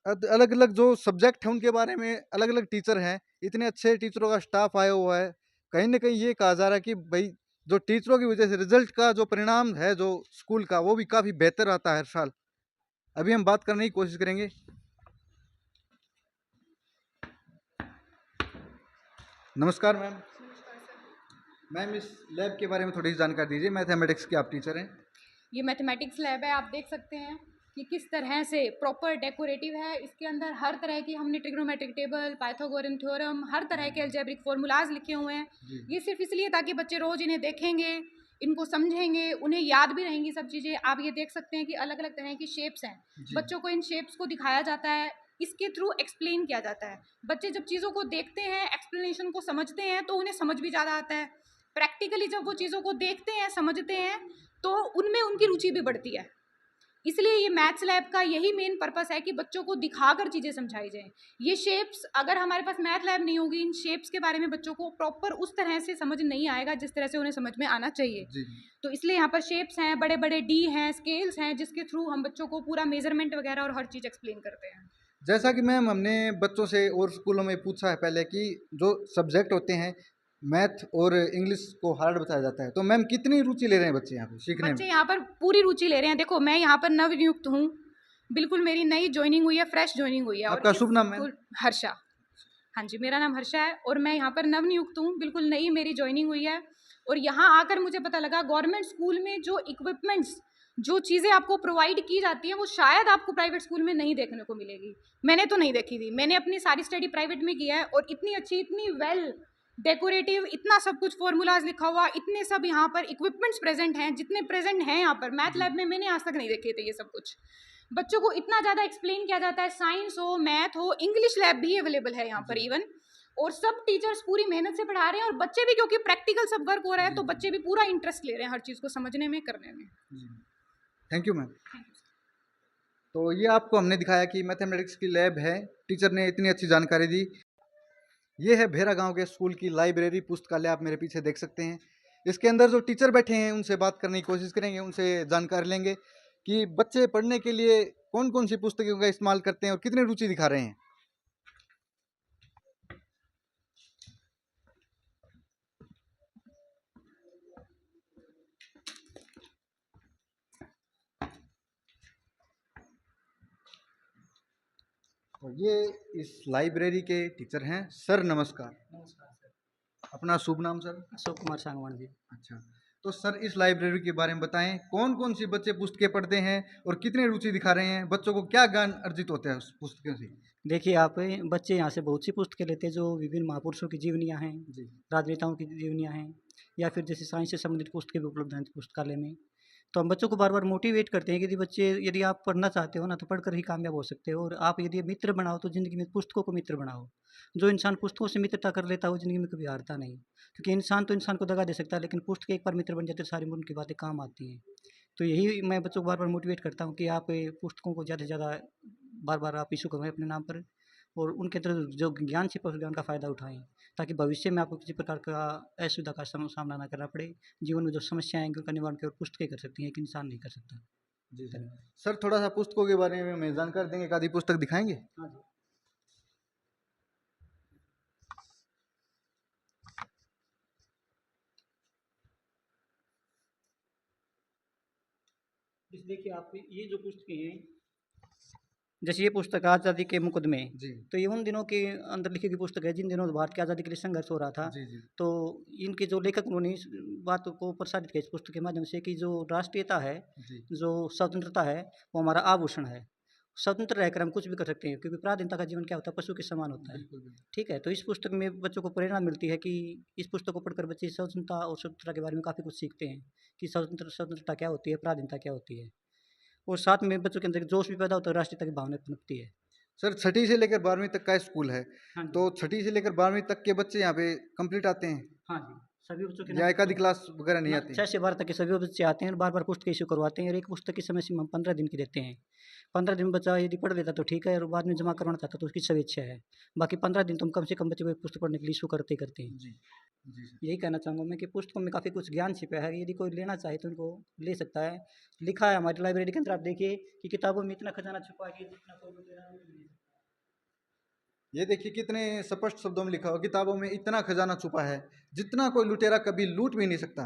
A: अलग अलग जो सब्जेक्ट है उनके बारे में अलग अलग टीचर हैं। इतने अच्छे टीचरों का स्टाफ आया हुआ है। कहीं ना कहीं ये कहा जा रहा है कि भाई जो टीचरों की वजह से रिजल्ट का जो परिणाम है जो स्कूल का, वो भी काफ़ी बेहतर आता है हर साल। अभी हम बात करने की कोशिश करेंगे। नमस्कार मैम। मैम, इस लैब के बारे में थोड़ी सी जानकारी दीजिए। मैथमेटिक्स के आप टीचर हैं।
H: ये मैथमेटिक्स लैब है, आप देख सकते हैं कि किस तरह से प्रॉपर डेकोरेटिव है। इसके अंदर हर तरह की हमने ट्रिग्नोमेट्रिक टेबल, पाइथागोरन थ्योरम, हर तरह के अलजेब्रिक फार्मूलाज लिखे हुए हैं। ये सिर्फ इसलिए ताकि बच्चे रोज़ इन्हें देखेंगे, इनको समझेंगे, उन्हें याद भी रहेंगी सब चीज़ें। आप ये देख सकते हैं कि अलग अलग तरह की शेप्स हैं, बच्चों को इन शेप्स को दिखाया जाता है, इसके थ्रू एक्सप्लेन किया जाता है। बच्चे जब चीज़ों को देखते हैं, एक्सप्लेनेशन को समझते हैं, तो उन्हें समझ भी ज़्यादा आता है। प्रैक्टिकली जब वो चीज़ों को देखते हैं, समझते हैं, तो उनमें उनकी रुचि भी बढ़ती है। इसलिए ये मैथ्स लैब का यही मेन पर्पस है कि बच्चों को दिखाकर चीज़ें समझाई जाएं। ये शेप्स, अगर हमारे पास मैथ लैब नहीं होगी, इन शेप्स के बारे में बच्चों को प्रॉपर उस तरह से समझ नहीं आएगा जिस तरह से उन्हें समझ में आना चाहिए। तो इसलिए यहाँ पर शेप्स हैं, बड़े बड़े डी हैं, स्केल्स हैं, जिसके थ्रू हम बच्चों को पूरा मेजरमेंट वगैरह और हर चीज़ एक्सप्लेन करते हैं।
A: जैसा कि मैम हमने बच्चों से और स्कूलों में पूछा है पहले कि जो सब्जेक्ट होते हैं मैथ और इंग्लिश को हार्ड बताया जाता है, तो मैम कितनी रुचि ले रहे हैं बच्चे यहाँ पे सीखने
H: बच्चे
A: में?
H: यहाँ पर पूरी रुचि ले रहे हैं। देखो मैं यहाँ पर नवनियुक्त हूँ, बिल्कुल मेरी नई ज्वाइनिंग हुई है, फ्रेश ज्वाइनिंग हुई है। और
A: आपका
H: इस
A: शुभ नाम मैम?
H: हर्षा। हाँ जी, मेरा नाम हर्षा है और मैं यहाँ पर नवनियुक्त हूँ, बिल्कुल नई मेरी ज्वाइनिंग हुई है। और यहाँ आकर मुझे पता लगा गवर्नमेंट स्कूल में जो इक्विपमेंट्स, जो चीज़ें आपको प्रोवाइड की जाती हैं वो शायद आपको प्राइवेट स्कूल में नहीं देखने को मिलेगी। मैंने तो नहीं देखी थी, मैंने अपनी सारी स्टडी प्राइवेट में किया है और इतनी अच्छी, इतनी वेल डेकोरेटिव, इतना सब कुछ फॉर्मूलाज लिखा हुआ, इतने सब यहाँ पर इक्विपमेंट्स प्रेजेंट हैं जितने प्रेजेंट हैं यहाँ पर मैथ लैब में मैंने आज तक नहीं देखे थे ये सब कुछ। बच्चों को इतना ज़्यादा एक्सप्लेन किया जाता है, साइंस हो, मैथ हो, इंग्लिश लैब भी अवेलेबल है यहाँ पर इवन। और सब टीचर्स पूरी मेहनत से पढ़ा रहे हैं और बच्चे भी, क्योंकि प्रैक्टिकल सब वर्क हो रहा है तो बच्चे भी पूरा इंटरेस्ट ले रहे हैं हर चीज़ को समझने में, करने में।
A: Thank you ma'am. तो ये आपको हमने दिखाया कि मैथमेटिक्स की लैब है, टीचर ने इतनी अच्छी जानकारी दी। ये है भेरा गांव के स्कूल की लाइब्रेरी, पुस्तकालय, आप मेरे पीछे देख सकते हैं। इसके अंदर जो टीचर बैठे हैं उनसे बात करने की कोशिश करेंगे, उनसे जानकारी लेंगे कि बच्चे पढ़ने के लिए कौन कौन सी पुस्तकों का इस्तेमाल करते हैं और कितनी रुचि दिखा रहे हैं। और ये इस लाइब्रेरी के टीचर हैं। सर नमस्कार।
I: नमस्कार सर।
A: अपना शुभ नाम सर?
I: अशोक कुमार सांगवान जी।
A: अच्छा, तो सर इस लाइब्रेरी के बारे में बताएं, कौन कौन सी बच्चे पुस्तकें पढ़ते हैं और कितनी रुचि दिखा रहे हैं, बच्चों को क्या ज्ञान अर्जित होता है उस पुस्तकों से?
I: देखिए आप, बच्चे यहाँ से बहुत सी पुस्तकें लेते हैं जो विभिन्न महापुरुषों की जीवनियाँ हैं,
A: जी
I: राजनेताओं की जीवनियाँ हैं, या फिर जैसे साइंस से संबंधित पुस्तकें भी उपलब्ध हैं पुस्तकालय में। तो हम बच्चों को बार बार मोटिवेट करते हैं कि यदि आप पढ़ना चाहते हो ना तो पढ़कर ही कामयाब हो सकते हो। और आप यदि मित्र बनाओ तो ज़िंदगी में पुस्तकों को मित्र बनाओ। जो इंसान पुस्तकों से मित्रता कर लेता है वो ज़िंदगी में कभी हारता नहीं, क्योंकि इंसान तो इंसान को दगा दे सकता है, लेकिन पुस्तक एक बार मित्र बन जाते तो सारी उनकी बातें काम आती हैं। तो यही मैं बच्चों को बार बार मोटिवेट करता हूँ कि आप पुस्तकों को ज़्यादा से ज़्यादा बार बार आप इशू करवाएं अपने नाम पर, और उनके अंदर जो ज्ञान छिपा उस ज्ञान का फ़ायदा उठाएं, ताकि भविष्य में आपको किसी प्रकार का असुविधा का सामना ना करना पड़े। जीवन में जो समस्याएं आएंगी उनका निवारण केवल पुस्तकें कर सकती हैं, एक इंसान नहीं कर सकता।
A: जी सर, थोड़ा सा पुस्तकों के बारे में हमें जानकारी देंगे, एक आधी पुस्तक दिखाएंगे?
I: हाँ जी। देखिए आप, ये जो पुस्तकें हैं, जैसे ये पुस्तक आज़ादी के मुकदमे,
A: जी
I: तो ये उन दिनों के अंदर लिखी गई पुस्तक है जिन दिनों भारत की आज़ादी के लिए संघर्ष हो रहा था।
A: जी जी
I: तो इनके जो लेखक, उन्होंने इस बात को प्रसारित किया इस पुस्तक के माध्यम से कि जो राष्ट्रीयता है,
A: जी
I: जो स्वतंत्रता है, वो हमारा आभूषण है। स्वतंत्र रहकर हम कुछ भी कर सकते हैं, क्योंकि पराधीनता का जीवन क्या होता है, पशु के समान होता है।
A: बिल्कुल बिल्कुल।
I: ठीक है, तो इस पुस्तक में बच्चों को प्रेरणा मिलती है कि इस पुस्तक को पढ़कर बच्चे स्वतंत्रता और स्वतंत्रता के बारे में काफ़ी कुछ सीखते हैं कि स्वतंत्रता क्या होती है, पराधीनता क्या होती है। और साथ में बच्चों के अंदर एक जोश भी पैदा होता है, राष्ट्रीयता की भावना पनपती है।
A: सर, छठी से लेकर 12वीं तक का स्कूल है,
I: हाँ जी।
A: तो छठी से लेकर 12वीं तक के बच्चे यहाँ पे कंप्लीट आते हैं
I: हाँ जी, सभी बच्चों के
A: या एक आधी क्लास वगैरह नहीं
I: ना
A: आती?
I: 6 से 12 तक के सभी बच्चे आते हैं और बार-बार पुस्तक इश्यू करवाते हैं, और एक पुस्तक की समय सीमा हम 15 दिन की देते हैं। 15 दिन में बच्चा यदि पढ़ लेता तो ठीक है, और बाद में जमा करवाना चाहता तो उसकी स्वेच्छा है। बाकी 15 दिन तो हम कम से कम बच्चे को एक पुस्तक पढ़ने के लिए इश्यू करते ही करते हैं।
A: जी जी सर।
I: यही कहना चाहूँगा मैं कि पुस्तकों में काफ़ी कुछ ज्ञान छिपा है, यदि कोई लेना चाहे तो इनको ले सकता है। लिखा है हमारी लाइब्रेरी के अंदर, आप देखिए कि किताबों में इतना खजाना छुपा है कि जितना कोई भी लेना नहीं ले सकता।
A: ये देखिए कितने स्पष्ट शब्दों में लिखा हुआ, किताबों में इतना खजाना छुपा है जितना कोई लुटेरा कभी लूट भी नहीं सकता।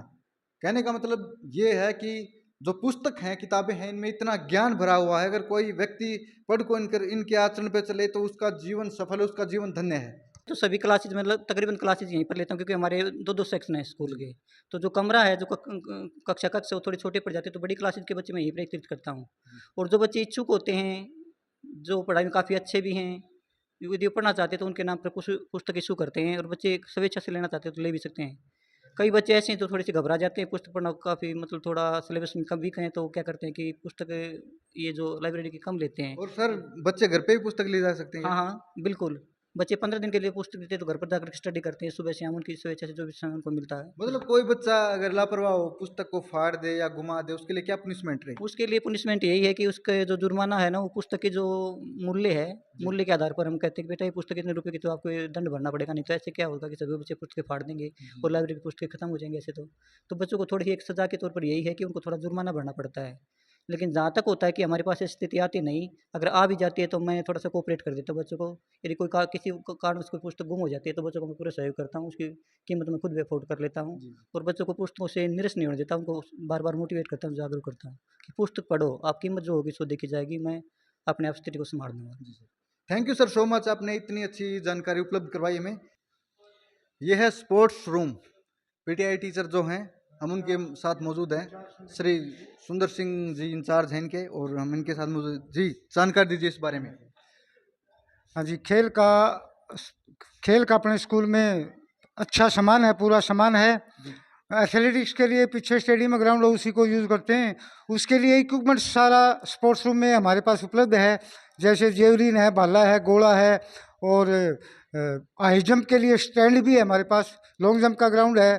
A: कहने का मतलब ये है कि जो पुस्तक हैं, किताबें हैं, इनमें इतना ज्ञान भरा हुआ है, अगर कोई व्यक्ति पढ़ को इनके आचरण पे चले तो उसका जीवन सफल है, उसका जीवन धन्य है।
I: तो सभी क्लासेज मतलब तकरीबन क्लासेज यहीं पर लेता हूँ, क्योंकि हमारे 2-2 सेक्शन हैं स्कूल के। तो जो कमरा है, जो कक्षा कक्ष है, वो थोड़े छोटे पड़ जाते हैं, तो बड़ी क्लासेज के बच्चे मैं यहीं पर एकत्रित करता हूँ। और जो बच्चे इच्छुक होते हैं, जो पढ़ाई में काफ़ी अच्छे भी हैं, यदि वो पढ़ना चाहते हैं तो उनके नाम पर कुछ पुस्तक इशू करते हैं, और बच्चे स्वेच्छा से लेना चाहते हैं तो ले भी सकते हैं। कई बच्चे ऐसे हैं जो थोड़े से घबरा जाते हैं, पुस्तक पढ़ना काफ़ी मतलब थोड़ा सिलेबस में कम वीक हैं, तो क्या करते हैं कि पुस्तक ये जो लाइब्रेरी की कम लेते हैं।
A: और सर, बच्चे घर पे भी पुस्तक ले जा सकते हैं
I: हाँ,
A: क्या?
I: हाँ, बिल्कुल। बच्चे 15 दिन के लिए पुस्तक देते हैं, तो घर पर जाकर स्टडी करते हैं, सुबह शाम उनकी स्वेच्छा से जो भी समय उनको मिलता है।
A: मतलब कोई बच्चा अगर लापरवाह हो, पुस्तक को फाड़ दे या घुमा दे, उसके लिए क्या पनिशमेंट रहे?
I: उसके लिए पनिशमेंट यही है कि उसके जो जुर्माना है ना, वो पुस्तक की जो मूल्य है, मूल्य के आधार पर हम कहते हैं कि बेटा ये पुस्तक इतने रुपए की, तो आपको ये दंड भरना पड़ेगा, नहीं तो ऐसे क्या होगा कि सभी बच्चे पुस्तकें फाड़ देंगे और लाइब्रेरी की पुस्तकें खत्म हो जाएंगी ऐसे तो। तो बच्चों को थोड़ी सी एक सज़ा के तौर पर यही है कि उनको थोड़ा जुर्माना भरना पड़ता है। लेकिन जहाँ तक होता है कि हमारे पास स्थिति आती नहीं, अगर आ भी जाती है तो मैं थोड़ा सा कोऑपरेट कर देता हूँ बच्चों को। यदि कोई किसी कारण से कोई पुस्तक गुम हो जाती है तो बच्चों को मैं पूरा सहयोग करता हूँ, उसकी कीमत मैं खुद भी अफोर्ड कर लेता हूँ। और बच्चों को पुस्तकों से निरस नहीं होने देता, उनको बार बार मोटिवेट करता हूँ, जागरूक करता हूँ कि पुस्तक पढ़ो, आप कीमत जो होगी सो देखी जाएगी, मैं अपने आप स्थिति को संभाल लूँगा।
A: Thank you sir so much, आपने इतनी अच्छी जानकारी उपलब्ध करवाई हमें। ये है स्पोर्ट्स रूम। पीटीआई टीचर जो हैं हम उनके साथ मौजूद हैं, श्री सुंदर सिंह जी इंचार्ज हैं इनके, और हम इनके साथ मौजूद। जी, जानकारी दीजिए इस बारे में।
J: हाँ जी, खेल का अपने स्कूल में अच्छा सामान है, पूरा सामान है। एथलेटिक्स के लिए पीछे स्टेडियम में ग्राउंड है, उसी को यूज़ करते हैं। उसके लिए इक्विपमेंट सारा स्पोर्ट्स रूम में हमारे पास उपलब्ध है, जैसे जेवलिन है, भाला है, गोला है, और हाई जंप के लिए स्टैंड भी है हमारे पास, लॉन्ग जंप का ग्राउंड है,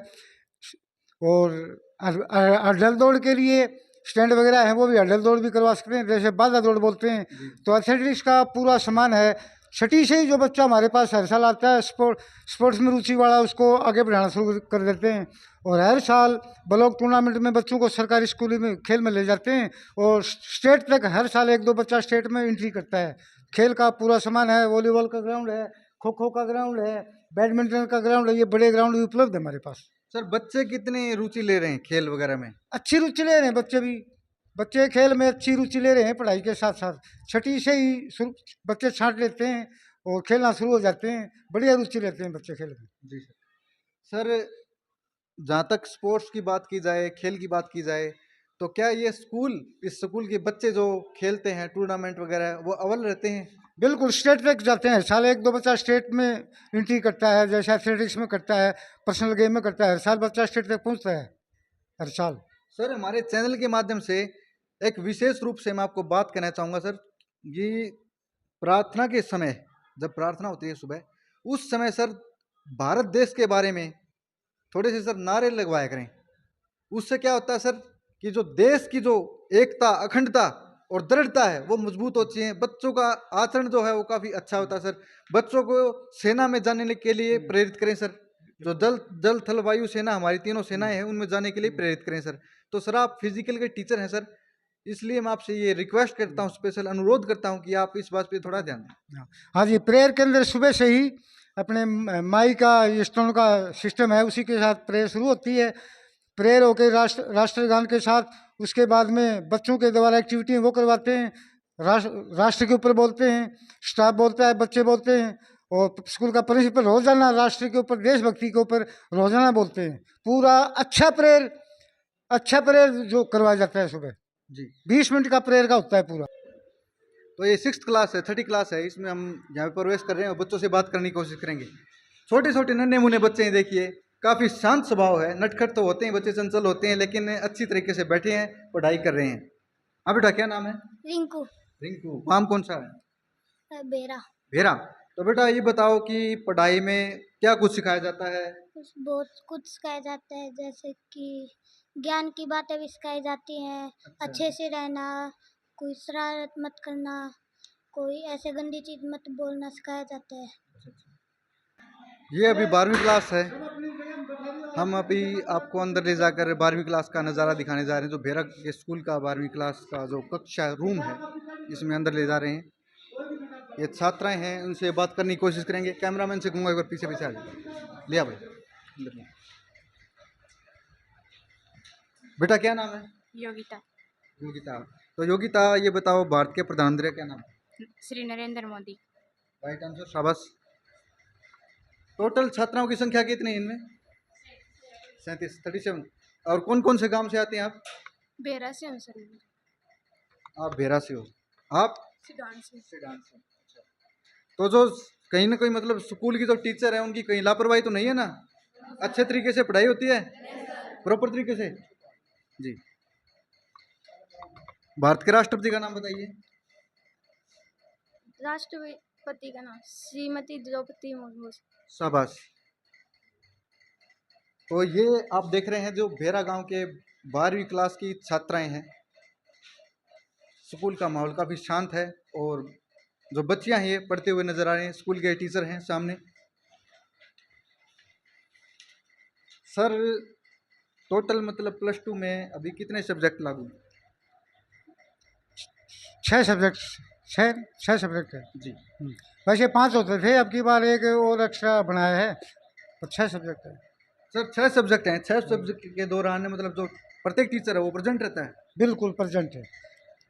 J: और अडल दौड़ के लिए स्टैंड वगैरह है, वो भी अडल दौड़ भी करवा सकते हैं, जैसे बाधा दौड़ बोलते हैं। तो एथलेटिक्स का पूरा सामान है। छठी से ही जो बच्चा हमारे पास हर साल आता है स्पोर्ट्स में रुचि वाला, उसको आगे बढ़ाना शुरू कर देते हैं। और हर साल ब्लॉक टूर्नामेंट में बच्चों को सरकारी स्कूल में खेल में ले जाते हैं, और स्टेट तक हर साल 1-2 बच्चा स्टेट में एंट्री करता है। खेल का पूरा सामान है, वॉलीबॉल का ग्राउंड है, खो खो का ग्राउंड है, बैडमिंटन का ग्राउंड है, ये बड़े ग्राउंड भी उपलब्ध है हमारे पास।
A: सर बच्चे कितनी रुचि ले रहे हैं खेल वगैरह में?
J: अच्छी रुचि ले रहे हैं बच्चे भी, बच्चे खेल में अच्छी रुचि ले रहे हैं, पढ़ाई के साथ साथ छठी से ही बच्चे छांट लेते हैं और खेलना शुरू हो जाते हैं, बढ़िया रुचि लेते हैं बच्चे खेल में।
A: जी सर, जहाँ तक स्पोर्ट्स की बात की जाए, खेल की बात की जाए, तो क्या ये इस स्कूल के बच्चे जो खेलते हैं टूर्नामेंट वगैरह, वो अव्वल रहते हैं?
J: बिल्कुल, स्टेट तक जाते हैं, साल 1-2 बच्चा स्टेट में एंट्री करता है, जैसे एथलेटिक्स में करता है, पर्सनल गेम में करता है, हर साल बच्चा स्टेट तक पहुंचता है, हर साल।
A: सर हमारे चैनल के माध्यम से एक विशेष रूप से मैं आपको बात कहना चाहूँगा सर, ये प्रार्थना के समय, जब प्रार्थना होती है सुबह, उस समय सर भारत देश के बारे में थोड़े से सर नारे लगवाया करें। उससे क्या होता है सर कि जो देश की जो एकता, अखंडता और दृढ़ता है वो मजबूत होती है। बच्चों का आचरण जो है वो काफ़ी अच्छा होता है सर। बच्चों को सेना में जाने के लिए प्रेरित करें सर, जो जल थल वायु सेना, हमारी तीनों सेनाएं हैं, उनमें जाने के लिए प्रेरित करें सर। तो सर आप फिजिकल के टीचर हैं सर, इसलिए मैं आपसे ये रिक्वेस्ट करता हूँ, स्पेशल अनुरोध करता हूँ कि आप इस बात पे थोड़ा ध्यान दें।
J: हाँ जी, प्रेयर के अंदर सुबह से ही अपने माई का स्टोन का सिस्टम है, उसी के साथ प्रेयर शुरू होती है। प्रेयर होकर राष्ट्रगान के साथ उसके बाद में बच्चों के द्वारा एक्टिविटी वो करवाते हैं, राष्ट्र के ऊपर बोलते हैं, स्टाफ बोलता है, बच्चे बोलते हैं, और स्कूल का प्रिंसिपल रोजाना राष्ट्र के ऊपर, देशभक्ति के ऊपर रोजाना बोलते हैं। पूरा अच्छा प्रेयर जो करवाया जाता है सुबह
A: जी,
J: 20 मिनट का प्रेयर का होता है पूरा।
A: तो ये 6th क्लास है, 30 क्लास है, इसमें हम यहाँ पे प्रवेश कर रहे हैं और बच्चों से बात करने की कोशिश करेंगे। छोटे छोटे नन्हे मुन्ने बच्चे हैं, देखिए काफ़ी शांत स्वभाव है, नटखट तो होते हैं बच्चे, चंचल होते हैं, लेकिन अच्छी तरीके से बैठे हैं, पढ़ाई कर रहे हैं। हाँ बेटा, क्या नाम है?
K: रिंकू।
A: रिंकू। नाम कौन सा है?
K: बेरा।
A: भेरा। तो बेटा ये बताओ कि पढ़ाई में क्या कुछ सिखाया जाता है?
K: बहुत कुछ सिखाया जाता है, जैसे कि ज्ञान की बातें भी सिखाई जाती हैं।
A: अच्छा।
K: अच्छे से रहना, कोई शरारत मत करना, कोई ऐसे गंदी चीज मत बोलना सिखाया जाता है।
A: ये अभी 12वीं क्लास है, हम अभी आपको अंदर ले जाकर 12वीं क्लास का नज़ारा दिखाने जा रहे हैं, जो भेरा के स्कूल का 12वीं क्लास का जो कक्षा रूम है, इसमें अंदर ले जा रहे हैं। ये छात्राएं हैं, उनसे बात करने की कोशिश करेंगे। कैमरामैन से कहूँगा एक बार पीछे पीछे आ जाए। लिया भाई अंदर ले। बेटा क्या नाम है?
H: योगिता।
A: योगिता। तो योगिता ये बताओ, भारत के प्रधानमंत्री का क्या नाम है?
H: श्री नरेंद्र मोदी।
A: राइट आंसर, शाबाश। टोटल छात्राओं की संख्या कितनी है इनमें? 37, 37। और कौन कौन से गांव से आते हैं आप?
H: बेरा से हम सर।
A: आप भेरा से हो, आप
H: सिडान से।
A: सिडान से। अच्छा। तो जो कहीं ना कहीं मतलब स्कूल की जो टीचर है उनकी कहीं लापरवाही तो नहीं है ना? अच्छे तरीके से पढ़ाई होती है, प्रॉपर तरीके से? जी। भारत के राष्ट्रपति का नाम बताइए।
K: राष्ट्रपति का नाम श्रीमती द्रौपदी मुर्मू।
A: शाबाश। तो ये आप देख रहे हैं जो भेरा गांव के 12वीं क्लास की छात्राएं हैं। स्कूल का माहौल काफ़ी शांत है और जो बच्चियां हैं ये पढ़ते हुए नजर आ रहे हैं। स्कूल के टीचर हैं सामने। सर टोटल मतलब +2 में अभी कितने सब्जेक्ट लागू?
J: 6 सब्जेक्ट, छः सब्जेक्ट है
A: जी।
J: वैसे 5 होते थे, अब की बार एक और एक्स्ट्रा बनाया है, तो 6 सब्जेक्ट है।
A: सर 6 सब्जेक्ट हैं, 6 सब्जेक्ट के दौरान मतलब जो प्रत्येक टीचर है वो प्रेजेंट रहता है?
J: बिल्कुल प्रेजेंट है।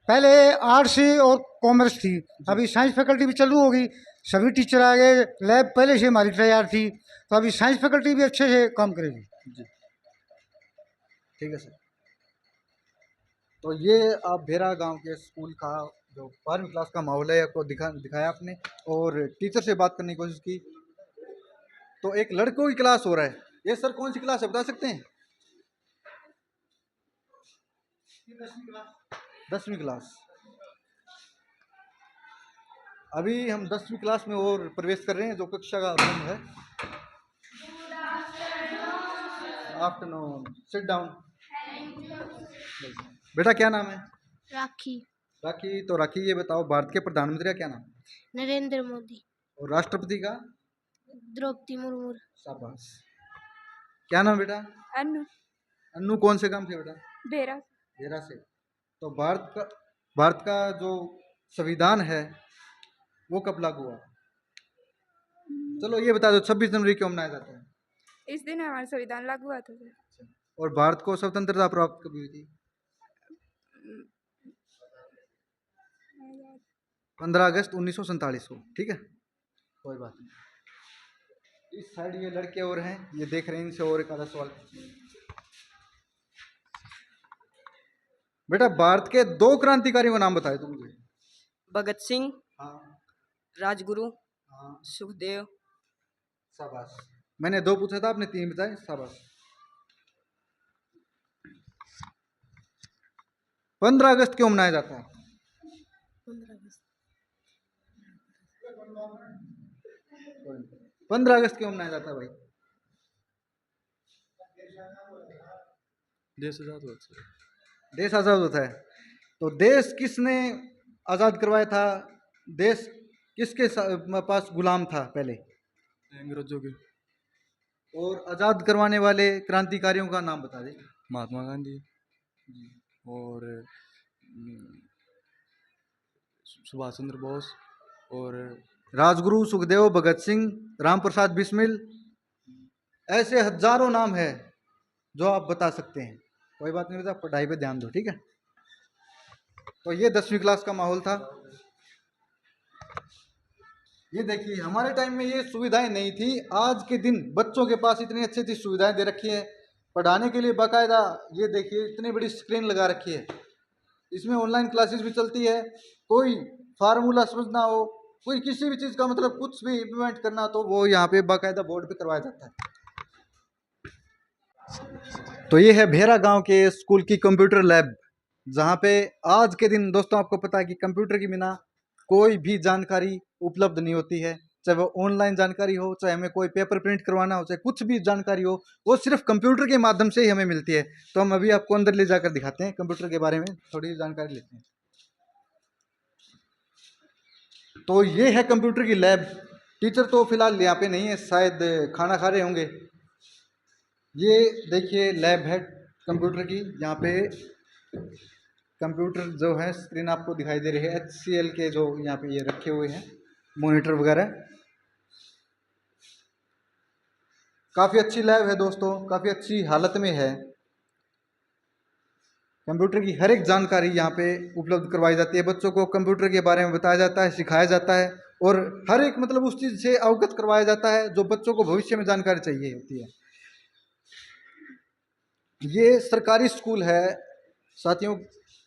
J: पहले आर्ट्स और कॉमर्स थी, अभी साइंस फैकल्टी भी चालू होगी, सभी टीचर आ गए, लैब पहले से हमारी तैयार थी, तो अभी साइंस फैकल्टी भी अच्छे से काम करेगी।
A: जी, ठीक है सर। तो ये आप भेरा गांव के स्कूल का जो 12वीं क्लास का माहौल है आपको दिखाया आपने, और टीचर से बात करने की कोशिश की। तो एक लड़कों की क्लास हो रहा है, ये सर कौन सी क्लास है बता सकते हैं? 10वीं क्लास। अभी हम 10वीं क्लास में और प्रवेश कर रहे हैं, जो कक्षा का रूम है। Afternoon, sit down. बेटा क्या नाम है?
K: राखी।
A: राखी, तो राखी ये बताओ भारत के प्रधानमंत्री का क्या नाम?
K: नरेंद्र मोदी।
A: और राष्ट्रपति का?
K: द्रौपदी मुर्मू।
A: शाबाश। क्या नाम बेटा?
H: अनु।
A: अन्नू कौन से काम से बेटा?
H: बेरा।
A: भेरा से। तो भारत का जो संविधान है वो कब लागू हुआ? चलो ये बता दो 26 जनवरी क्यों मनाया जाता है?
H: इस दिन हमारा संविधान लागू हुआ था सर।
A: और भारत को स्वतंत्रता प्राप्त कब हुई थी? 15 अगस्त 1947 को। ठीक है, कोई बात नहीं। इस साइड ये लड़के और हैं, ये देख रहे हैं, इनसे और एक आधा सवाल। बेटा भारत के 2 क्रांतिकारियों का नाम बताए तुम मुझे।
L: भगत सिंह,
A: हाँ
L: राजगुरु,
A: हाँ,
L: सुखदेव।
A: शाबाश। मैंने 2 पूछा था, आपने 3 बताए, शाबाश। 15 अगस्त क्यों मनाया जाता है? 15 अगस्त क्यों मनाया जाता है भाई?
C: देश आज़ाद हुआ था।
A: देश आज़ाद होता है, तो देश किसने आज़ाद करवाया था? देश किसके पास गुलाम था पहले?
C: अंग्रेजों के।
A: और आज़ाद करवाने वाले क्रांतिकारियों का नाम बता दें।
C: महात्मा गांधी और सुभाष चंद्र बोस और
A: राजगुरु, सुखदेव, भगत सिंह, राम प्रसाद बिस्मिल, ऐसे हजारों नाम है जो आप बता सकते हैं। कोई बात नहीं बेटा, पढ़ाई पे ध्यान दो, ठीक है। तो ये 10वीं क्लास का माहौल था। ये देखिए हमारे टाइम में ये सुविधाएं नहीं थी, आज के दिन बच्चों के पास इतनी अच्छी अच्छी सुविधाएं दे रखी है पढ़ाने के लिए। बाकायदा ये देखिए इतनी बड़ी स्क्रीन लगा रखी है, इसमें ऑनलाइन क्लासेस भी चलती है। कोई फार्मूला समझना हो, कोई किसी भी चीज़ का मतलब कुछ भी इम्प्लीमेंट करना तो वो यहाँ पे बाकायदा बोर्ड पे करवाया जाता है। तो ये है भेरा गांव के स्कूल की कंप्यूटर लैब, जहाँ पे आज के दिन दोस्तों आपको पता है कि कंप्यूटर के बिना कोई भी जानकारी उपलब्ध नहीं होती है। चाहे वो ऑनलाइन जानकारी हो, चाहे हमें कोई पेपर प्रिंट करवाना हो, चाहे कुछ भी जानकारी हो, वो सिर्फ कंप्यूटर के माध्यम से ही हमें मिलती है। तो हम अभी आपको अंदर ले जाकर दिखाते हैं, कंप्यूटर के बारे में थोड़ी जानकारी लेते हैं। तो ये है कंप्यूटर की लैब। टीचर तो फिलहाल यहाँ पे नहीं है, शायद खाना खा रहे होंगे। ये देखिए लैब है कंप्यूटर की, यहाँ पे कंप्यूटर जो है स्क्रीन आपको दिखाई दे रही है, HCL के जो यहाँ पे ये रखे हुए हैं मॉनिटर वगैरह। काफ़ी अच्छी लैब है दोस्तों, काफ़ी अच्छी हालत में है। कंप्यूटर की हर एक जानकारी यहाँ पे उपलब्ध करवाई जाती है, बच्चों को कंप्यूटर के बारे में बताया जाता है, सिखाया जाता है, और हर एक मतलब उस चीज़ से अवगत करवाया जाता है जो बच्चों को भविष्य में जानकारी चाहिए होती है। ये सरकारी स्कूल है साथियों।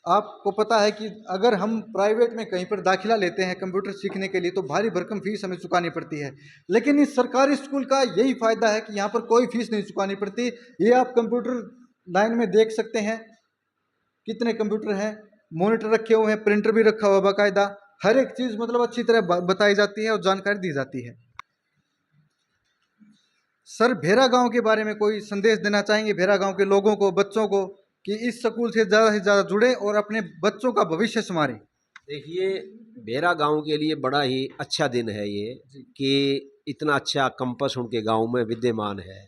A: आपको पता है कि अगर हम प्राइवेट में कहीं पर दाखिला लेते हैं कंप्यूटर सीखने के लिए तो भारी भरकम फीस हमें चुकानी पड़ती है, लेकिन इस सरकारी स्कूल का यही फ़ायदा है कि यहाँ पर कोई फीस नहीं चुकानी पड़ती। ये आप कंप्यूटर लाइन में देख सकते हैं कितने कंप्यूटर हैं, मॉनिटर रखे हुए हैं, प्रिंटर भी रखा हुआ बाकायदा, हर एक चीज़ मतलब अच्छी तरह बताई जाती है और जानकारी दी जाती है। सर भेरा गांव के बारे में कोई संदेश देना चाहेंगे भेरा गांव के लोगों को, बच्चों को, कि इस स्कूल से ज़्यादा जुड़े और अपने बच्चों का भविष्य संवारें?
B: देखिए भेरा गांव के लिए बड़ा ही अच्छा दिन है ये कि इतना अच्छा कैंपस उनके गांव में विद्यमान है,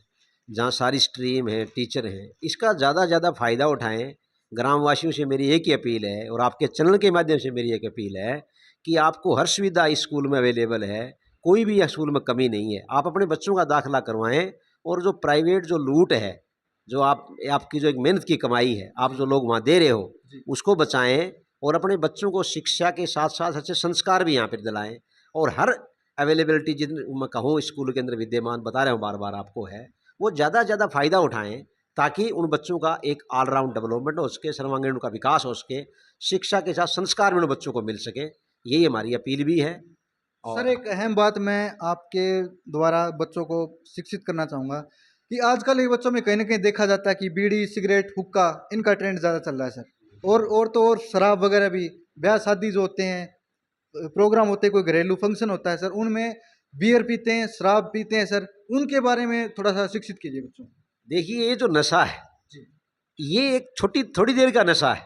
B: जहां सारी स्ट्रीम है, टीचर हैं। इसका ज़्यादा फ़ायदा उठाएं ग्रामवासियों से मेरी एक ही अपील है और आपके चैनल के माध्यम से मेरी एक अपील है कि आपको हर सुविधा इस स्कूल में अवेलेबल है, कोई भी स्कूल में कमी नहीं है। आप अपने बच्चों का दाखिला करवाएं और जो प्राइवेट जो लूट है, जो आपकी जो एक मेहनत की कमाई है, आप जो लोग वहाँ दे रहे हो उसको बचाएं और अपने बच्चों को शिक्षा के साथ साथ अच्छे संस्कार भी यहाँ पर दिलाएं। और हर अवेलेबिलिटी जितनी मैं कहूँ स्कूल के अंदर विद्यमान, बता रहा हूँ बार बार आपको, है वो ज़्यादा से ज़्यादा फ़ायदा उठाएं ताकि उन बच्चों का एक ऑलराउंड डेवलपमेंट हो सके, सर्वांगीण उनका विकास हो सके, शिक्षा के साथ संस्कार भी उन बच्चों को मिल सके। यही हमारी अपील भी है।
A: सर एक अहम बात मैं आपके द्वारा बच्चों को शिक्षित करना चाहूँगा कि आजकल ये बच्चों में कहीं ना कहीं देखा जाता है कि बीड़ी, सिगरेट, हुक्का, इनका ट्रेंड ज़्यादा चल रहा है सर। और तो और शराब वगैरह भी, ब्याह शादी जो होते हैं, प्रोग्राम होते हैं, कोई घरेलू फंक्शन होता है सर, उनमें बियर पीते हैं, शराब पीते हैं सर, उनके बारे में थोड़ा सा शिक्षित कीजिए बच्चों को।
B: देखिए ये जो नशा है ये एक थोड़ी देर का नशा है।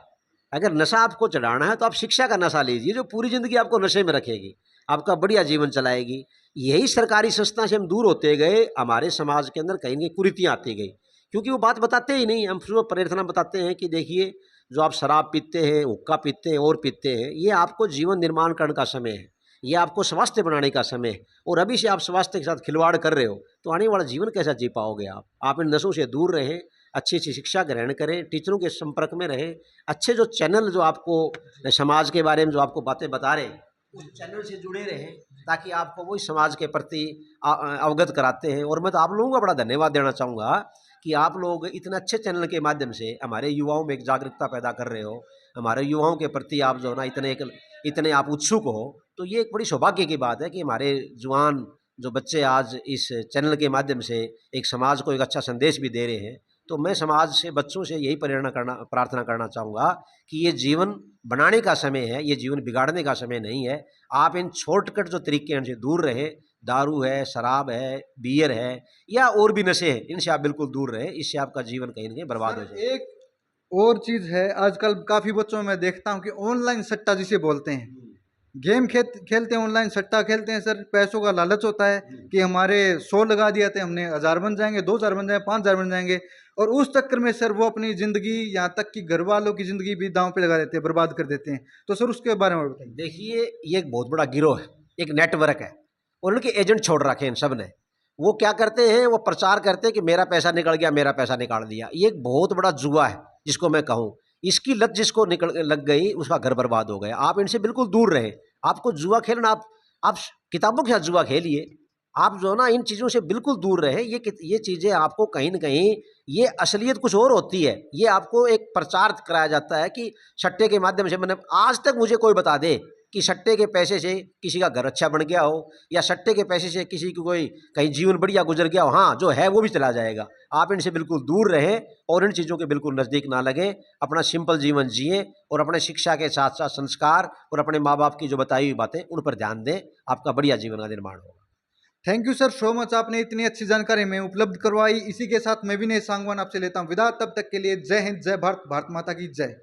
B: अगर नशा आपको चढ़ाना है तो आप शिक्षा का नशा लीजिए जो पूरी ज़िंदगी आपको नशे में रखेगी, आपका बढ़िया जीवन चलाएगी। यही सरकारी संस्था से हम दूर होते गए, हमारे समाज के अंदर कहीं ना कुरीतियाँ आती गई, क्योंकि वो बात बताते ही नहीं। हम सुबह प्रार्थना बताते हैं कि देखिए जो आप शराब पीते हैं, हुक्का पीते हैं और पीते हैं, ये आपको जीवन निर्माण करने का समय है, ये आपको स्वास्थ्य बनाने का समय है। और अभी से आप स्वास्थ्य के साथ खिलवाड़ कर रहे हो तो आने वाला जीवन कैसा जी पाओगे आप इन नशों से दूर रहें, अच्छी अच्छी शिक्षा ग्रहण करें, टीचरों के संपर्क में रहें, अच्छे जो चैनल जो आपको समाज के बारे में जो आपको बातें बता रहे हैं उस चैनल से जुड़े रहें ताकि आपको वही समाज के प्रति अवगत कराते हैं। और मैं तो आप लोगों का बड़ा धन्यवाद देना चाहूँगा कि आप लोग इतने अच्छे चैनल के माध्यम से हमारे युवाओं में एक जागरूकता पैदा कर रहे हो, हमारे युवाओं के प्रति आप जो ना इतने आप उत्सुक हो। तो ये एक बड़ी सौभाग्य की बात है कि हमारे जवान जो बच्चे आज इस चैनल के माध्यम से एक समाज को एक अच्छा संदेश भी दे रहे हैं। तो मैं समाज से, बच्चों से यही प्रार्थना करना चाहूँगा कि ये जीवन बनाने का समय है, ये जीवन बिगाड़ने का समय नहीं है। आप इन शॉर्टकट जो तरीके हैं इनसे दूर रहें, दारू है, शराब है, बियर है या और भी नशे हैं, इनसे आप बिल्कुल दूर रहें, इससे आपका जीवन कहीं ना कहीं बर्बाद हो जाए।
A: एक और चीज़ है, आजकल काफ़ी बच्चों में मैं देखता हूँ कि ऑनलाइन सट्टा जिसे बोलते हैं, गेम खेलते हैं, ऑनलाइन सट्टा खेलते हैं सर। पैसों का लालच होता है कि हमारे 100 लगा दिया थे हमने, 1000 बन जाएंगे, 2000 बन जाएंगे, 5000 बन जाएंगे, और उस चक्कर में सर वो अपनी ज़िंदगी, यहाँ तक कि घर वालों की ज़िंदगी भी दांव पे लगा देते हैं, बर्बाद कर देते हैं। तो सर उसके बारे में बताइए।
B: देखिए ये एक बहुत बड़ा गिरोह है, एक नेटवर्क है और उनके एजेंट छोड़ रखे हैं इन सब ने। वो क्या करते हैं, वो प्रचार करते हैं कि मेरा पैसा निकल गया, मेरा पैसा निकाल दिया। ये एक बहुत बड़ा जुआ है जिसको मैं कहूँ, इसकी लत जिसको लग गई उसका घर बर्बाद हो गया। आप इनसे बिल्कुल दूर रहें। आपको जुआ खेलना, आप किताबों के साथ जुआ खेलिए, आप जो ना इन चीज़ों से बिल्कुल दूर रहें। ये चीज़ें आपको कहीं ना कहीं, ये असलियत कुछ और होती है। ये आपको एक प्रचार कराया जाता है कि सट्टे के माध्यम से, मैंने आज तक मुझे कोई बता दे कि सट्टे के पैसे से किसी का घर अच्छा बन गया हो या सट्टे के पैसे से किसी को कोई कहीं जीवन बढ़िया गुजर गया हो। हाँ, जो है वो भी चला जाएगा। आप इनसे बिल्कुल दूर रहें और इन चीज़ों के बिल्कुल नज़दीक ना लगें। अपना सिंपल जीवन जिएं और अपने शिक्षा के साथ साथ संस्कार और अपने माँ बाप की जो बताई हुई बातें उन पर ध्यान दें। आपका बढ़िया जीवन का निर्माण होगा।
A: Thank you sir so much, आपने इतनी अच्छी जानकारी हमें उपलब्ध करवाई। इसी के साथ मैं विनय सांगवान आपसे लेता हूँ विदा। तब तक के लिए जय हिंद, जय भारत, भारत माता की जय।